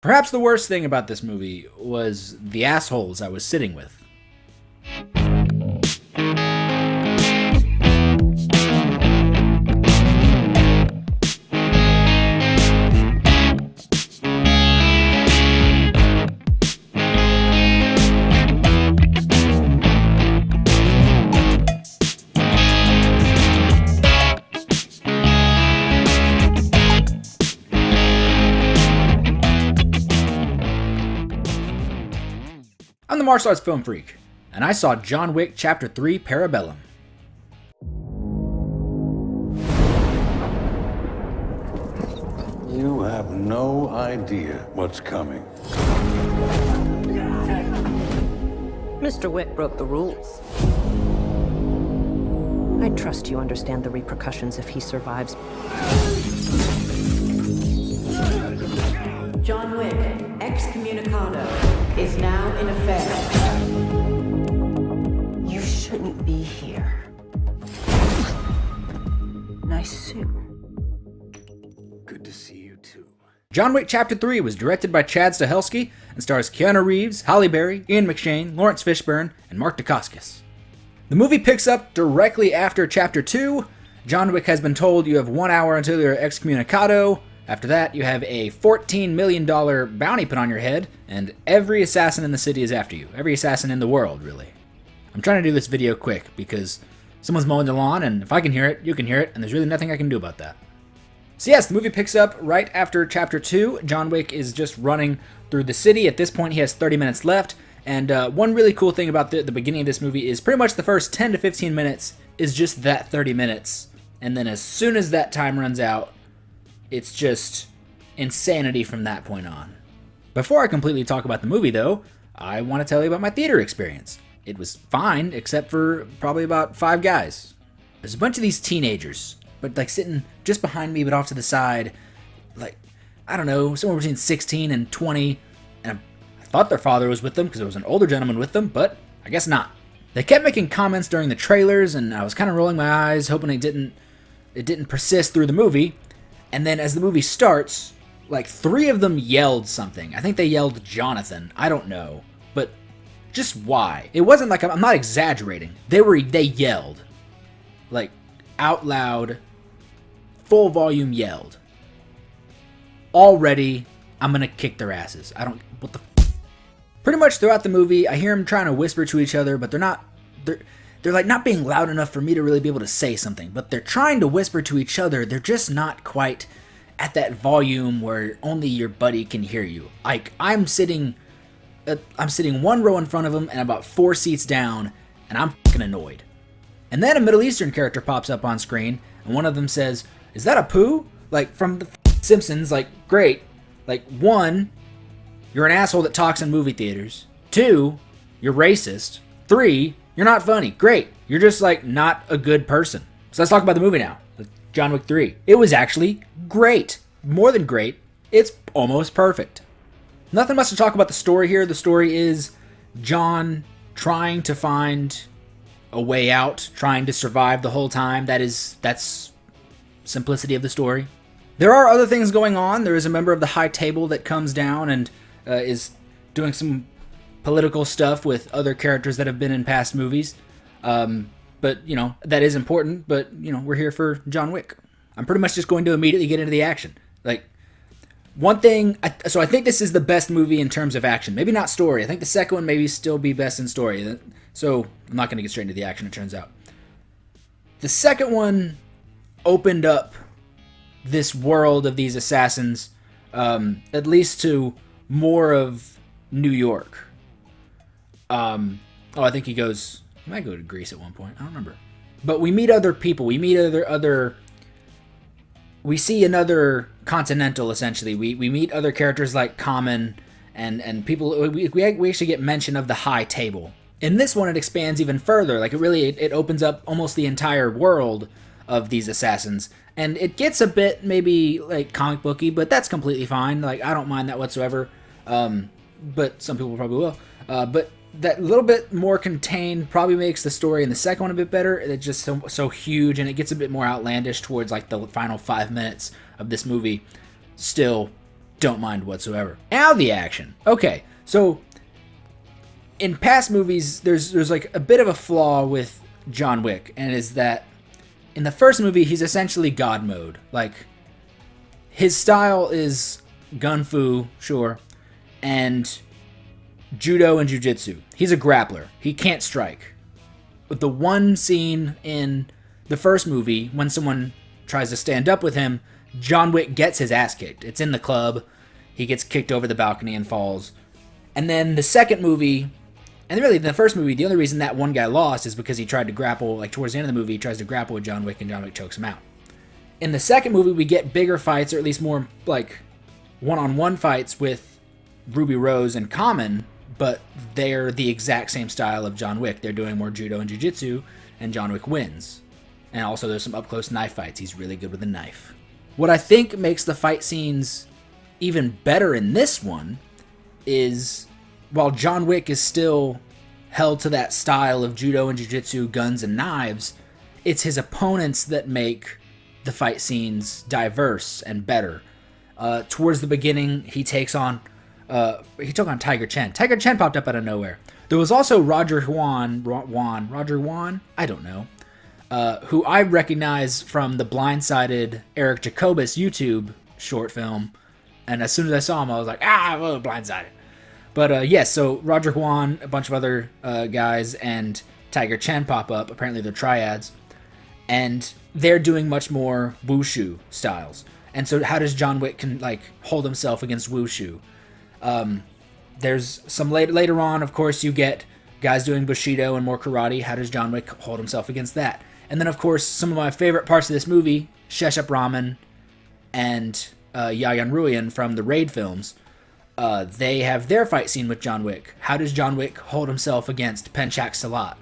Perhaps the worst thing about this movie was the assholes I was sitting with. I'm the martial arts film freak, and I saw John Wick Chapter 3 Parabellum. You have no idea what's coming. Mr. Wick broke the rules. I trust you understand the repercussions if he survives. John Wick, excommunicado, is now in effect. You shouldn't be here. Nice suit. Good to see you too. John Wick Chapter 3 was directed by Chad Stahelski and stars Keanu Reeves, Halle Berry, Ian McShane, Lawrence Fishburne, and Mark Dacascos. The movie picks up directly after Chapter 2. John Wick has been told you have 1 hour until you're excommunicado. After that, you have a $14 million bounty put on your head, and every assassin in the city is after you. Every assassin in the world, really. I'm trying to do this video quick, because someone's mowing the lawn, and if I can hear it, you can hear it, and there's really nothing I can do about that. So yes, the movie picks up right after Chapter 2. John Wick is just running through the city. At this point, he has 30 minutes left, and one really cool thing about the beginning of this movie is pretty much the first 10 to 15 minutes is just that 30 minutes, and then as soon as that time runs out, it's just insanity from that point on. Before I completely talk about the movie, though, I want to tell you about my theater experience. It was fine, except for probably about 5 guys. There's a bunch of these teenagers, but like sitting just behind me, but off to the side, like, I don't know, somewhere between 16 and 20, and I thought their father was with them because there was an older gentleman with them, but I guess not. They kept making comments during the trailers, and I was kind of rolling my eyes, hoping it didn't persist through the movie. And then as the movie starts, like 3 of them yelled something. I think they yelled Jonathan. I don't know. But just why? It wasn't like, I'm not exaggerating. They yelled. Like, out loud, full volume yelled. Already, I'm gonna kick their asses. What the Pretty much throughout the movie, I hear them trying to whisper to each other, but they're like not being loud enough for me to really be able to say something, but they're trying to whisper to each other. They're just not quite at that volume where only your buddy can hear you. Like, I'm sitting 1 row in front of them and about 4 seats down, and I'm fucking annoyed. And then a Middle Eastern character pops up on screen, and one of them says, "Is that a poo?" Like, from the Simpsons. Like, great. Like, 1, you're an asshole that talks in movie theaters. 2, you're racist. 3, you're not funny. Great. You're just, like, not a good person. So let's talk about the movie now. John Wick 3. It was actually great. More than great. It's almost perfect. Nothing much to talk about the story here. The story is John trying to find a way out, trying to survive the whole time. That's simplicity of the story. There are other things going on. There is a member of the High Table that comes down and is doing some political stuff with other characters that have been in past movies. But, you know, that is important, but, you know, we're here for John Wick. I'm pretty much just going to immediately get into the action. Like, one thing, so I think this is the best movie in terms of action. Maybe not story. I think the second one maybe still be best in story. So I'm not going to get straight into the action, it turns out. The second one opened up this world of these assassins, at least to more of New York. I think he might go to Greece at one point. I don't remember. But we meet other people. We meet we see another Continental, essentially. We meet other characters like Common and people. We actually get mention of the High Table. In this one, it expands even further. Like, it opens up almost the entire world of these assassins. And it gets a bit, maybe, like, comic booky, but that's completely fine. Like, I don't mind that whatsoever. But some people probably will. But that little bit more contained probably makes the story in the second one a bit better. It's just so huge, and it gets a bit more outlandish towards, like, the final 5 minutes of this movie. Still, don't mind whatsoever. Now the action. Okay, so in past movies, there's like a bit of a flaw with John Wick, and is that in the first movie, he's essentially God mode. Like, his style is gun fu, sure, and judo and jujitsu. He's a grappler. He can't strike. With the one scene in the first movie, when someone tries to stand up with him, John Wick gets his ass kicked. It's in the club. He gets kicked over the balcony and falls. And then the second movie, and really the first movie, the only reason that one guy lost is because he tried to grapple, like towards the end of the movie, he tries to grapple with John Wick and John Wick chokes him out. In the second movie, we get bigger fights, or at least more like one-on-one fights with Ruby Rose and Common, but they're the exact same style of John Wick. They're doing more judo and jiu-jitsu, and John Wick wins. And also there's some up-close knife fights. He's really good with a knife. What I think makes the fight scenes even better in this one is, while John Wick is still held to that style of judo and jiu-jitsu, guns and knives, it's his opponents that make the fight scenes diverse and better. Towards the beginning, he took on Tiger Chen. Tiger Chen popped up out of nowhere. There was also Roger Juan, I don't know, who I recognize from the Blindsided Eric Jacobus YouTube short film. And as soon as I saw him, I was like, Blindsided. But yes, so Roger Juan, a bunch of other guys, and Tiger Chen pop up. Apparently they're triads. And they're doing much more wushu styles. And so how does John Wick hold himself against wushu? There's some later on, of course, you get guys doing Bushido and more karate. How does John Wick hold himself against that? And then, of course, some of my favorite parts of this movie, Sheshap Raman and Yayan Ruyan from the Raid films, they have their fight scene with John Wick. How does John Wick hold himself against Penchak Salat?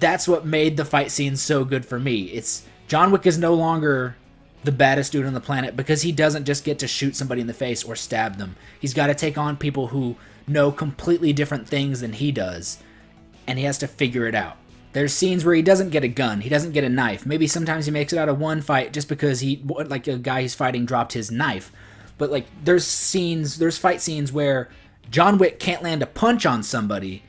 That's what made the fight scene so good for me. It's John Wick is no longer the baddest dude on the planet because he doesn't just get to shoot somebody in the face or stab them. He's got to take on people who know completely different things than he does, and he has to figure it out. There's scenes where he doesn't get a gun, he doesn't get a knife. Maybe sometimes he makes it out of one fight just because a guy he's fighting dropped his knife. But there's fight scenes where John Wick can't land a punch on somebody,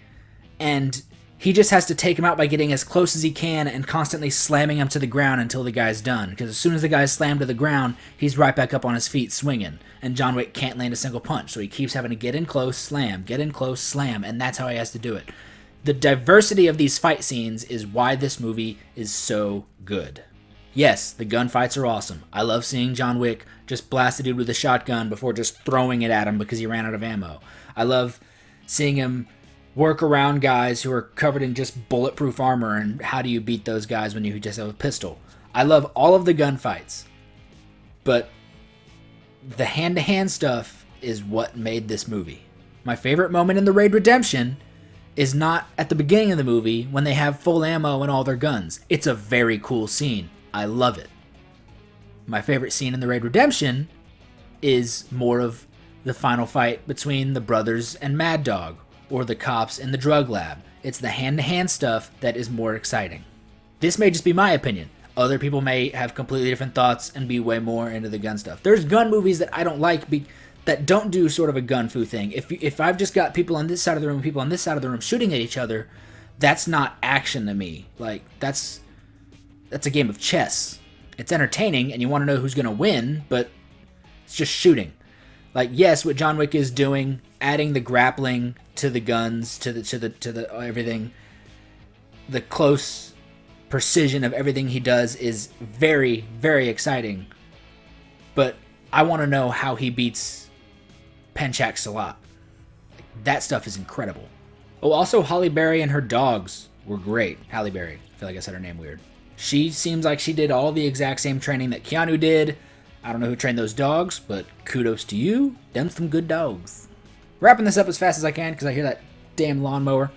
and he just has to take him out by getting as close as he can and constantly slamming him to the ground until the guy's done. Because as soon as the guy's slammed to the ground, he's right back up on his feet swinging. And John Wick can't land a single punch, so he keeps having to get in close, slam, and that's how he has to do it. The diversity of these fight scenes is why this movie is so good. Yes, the gunfights are awesome. I love seeing John Wick just blast a dude with a shotgun before just throwing it at him because he ran out of ammo. I love seeing him work around guys who are covered in just bulletproof armor, and how do you beat those guys when you just have a pistol. I love all of the gunfights, but the hand-to-hand stuff is what made this movie. My favorite moment in The Raid Redemption is not at the beginning of the movie when they have full ammo and all their guns. It's a very cool scene. I love it. My favorite scene in The Raid Redemption is more of the final fight between the brothers and Mad Dog, or the cops in the drug lab. It's the hand-to-hand stuff that is more exciting. This may just be my opinion. Other people may have completely different thoughts and be way more into the gun stuff. There's gun movies that I don't like that don't do sort of a gun fu thing. If I've just got people on this side of the room and people on this side of the room shooting at each other, that's not action to me. That's a game of chess. It's entertaining and you want to know who's going to win, but it's just shooting. Yes, what John Wick is doing, adding the grappling to the guns, to the everything, the close precision of everything he does is very, very exciting. But I want to know how he beats Penchak Salat. That stuff is incredible. Oh, also Halle Berry and her dogs were great. Halle Berry. I feel like I said her name weird. She seems like she did all the exact same training that Keanu did. I don't know who trained those dogs, but kudos to you. Them some good dogs. Wrapping this up as fast as I can because I hear that damn lawnmower.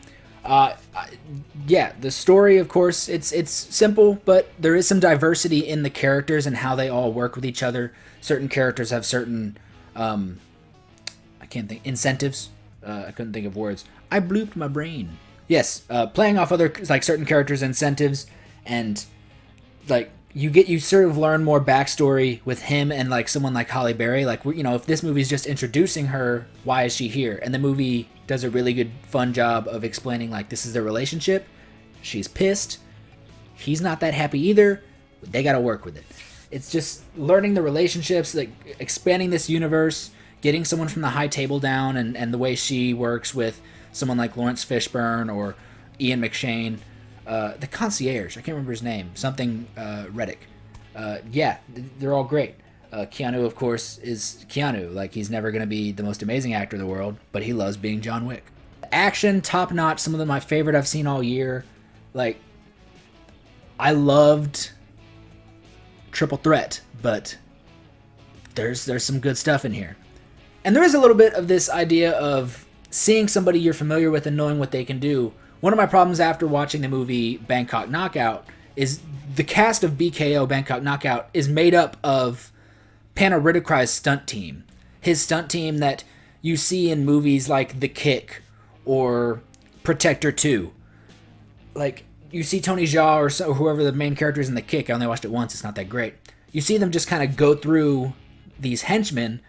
Yeah, the story, of course, it's simple, but there is some diversity in the characters and how they all work with each other. Certain characters have certain, incentives. I couldn't think of words. I blooped my brain. Yes, playing off other certain characters' incentives and you sort of learn more backstory with him and like someone like Halle Berry. Like, you know, if this movie's just introducing her, why is she here? And the movie does a really good, fun job of explaining like this is their relationship. She's pissed. He's not that happy either. But they got to work with it. It's just learning the relationships, like expanding this universe, getting someone from the high table down, and the way she works with someone like Lawrence Fishburne or Ian McShane. The concierge, I can't remember his name, something Reddick. Yeah, they're all great. Keanu, of course, is Keanu. Like, he's never going to be the most amazing actor in the world, but he loves being John Wick. Action, top notch, some of them my favorite I've seen all year. Like, I loved Triple Threat, but there's some good stuff in here. And there is a little bit of this idea of seeing somebody you're familiar with and knowing what they can do. One of my problems after watching the movie Bangkok Knockout is the cast of BKO Bangkok Knockout is made up of Panna Riddickrei's stunt team. His stunt team that you see in movies like The Kick or Protector 2. Like, you see Tony Jaa or whoever the main character is in The Kick. I only watched it once. It's not that great. You see them just kind of go through these henchmen.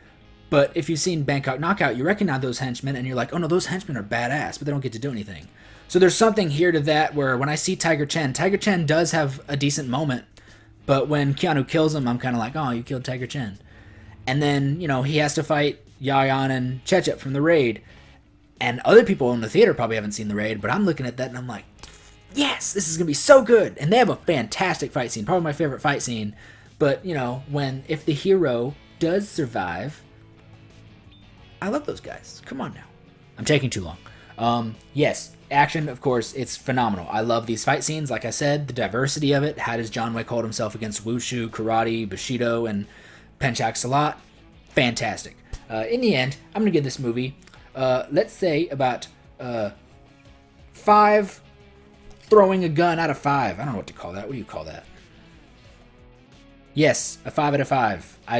But if you've seen Bangkok Knockout, you recognize those henchmen and you're like, oh no, those henchmen are badass, but they don't get to do anything. So there's something here to that where when I see Tiger Chen does have a decent moment, but when Keanu kills him, I'm kind of like, oh, you killed Tiger Chen. And then, you know, he has to fight Yayan and Chechep from The Raid. And other people in the theater probably haven't seen The Raid, but I'm looking at that and I'm like, yes, this is going to be so good. And they have a fantastic fight scene, probably my favorite fight scene. But, you know, if the hero does survive, I love those guys. Come on now. I'm taking too long. Yes, action, of course, it's phenomenal. I love these fight scenes. Like I said, the diversity of it. How does John Wick hold himself against Wushu, Karate, Bushido, and Penchak Salat? Fantastic. In the end, I'm going to give this movie, let's say, about 5 throwing a gun out of 5. I don't know what to call that. What do you call that? Yes, a 5 out of 5. I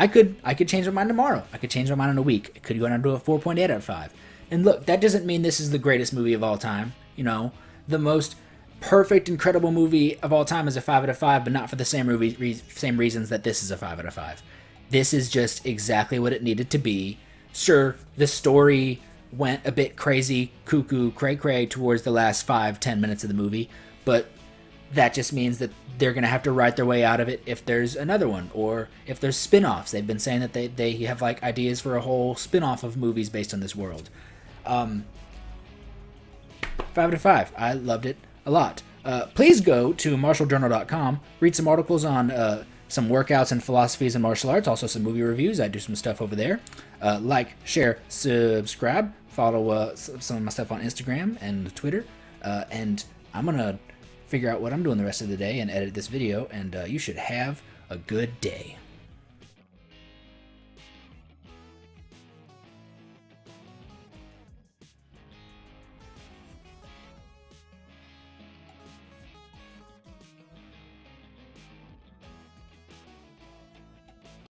could change my mind tomorrow. I could change my mind in a week. It could go down to a 4.8 out of 5. And look, that doesn't mean this is the greatest movie of all time. You know, the most perfect, incredible movie of all time is a 5 out of 5, but not for the same reasons that this is a 5 out of 5. This is just exactly what it needed to be. Sure, the story went a bit crazy, cuckoo, cray-cray towards the last 5-10 minutes of the movie, but that just means that they're going to have to write their way out of it if there's another one, or if there's spin-offs. They've been saying that they have like ideas for a whole spin-off of movies based on this world. 5 out of 5. I loved it a lot. Please go to martialjournal.com, read some articles on some workouts and philosophies in martial arts, also some movie reviews. I do some stuff over there. Like, share, subscribe, follow some of my stuff on Instagram and Twitter. And I'm going to figure out what I'm doing the rest of the day and edit this video, and you should have a good day.